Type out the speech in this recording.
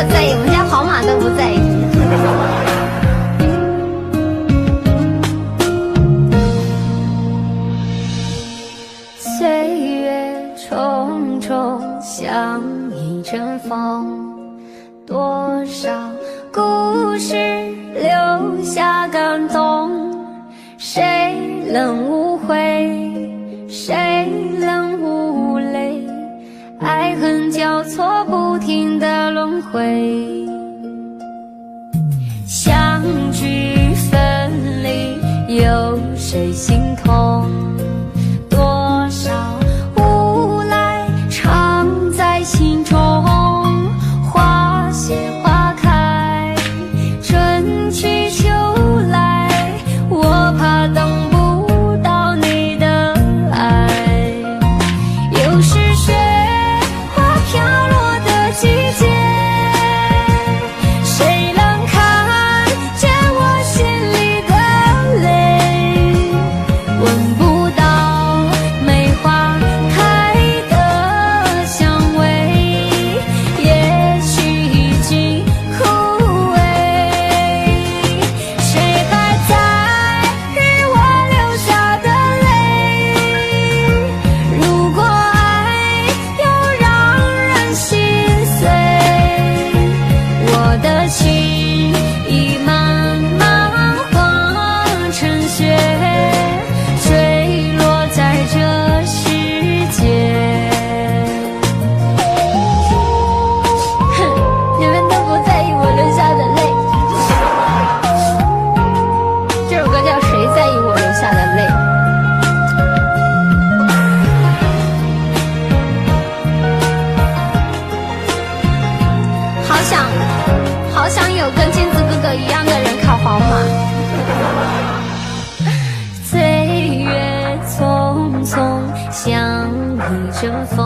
可在意，我们家跑马都不在意。岁月匆匆像一阵风，多少故事留下感动，谁能无悔，谁能无泪，爱恨交错不停的轮回，相聚分离有谁心痛，多少无奈藏在心中，花谢花开，春去秋来，我怕等不到你的爱，又是雪花飘落的季节，谁能看见我心里的泪，闻不到梅花开的香味，也许已经枯萎，谁还在意我流下的泪，如果爱要让人心碎，我的情已慢慢化成雪，坠落在这世界。哼，你们都不在意我流下的泪。这首歌叫《谁在意我流下的泪》。好想有跟金子哥哥一样的人考皇马。岁月匆匆像一阵风，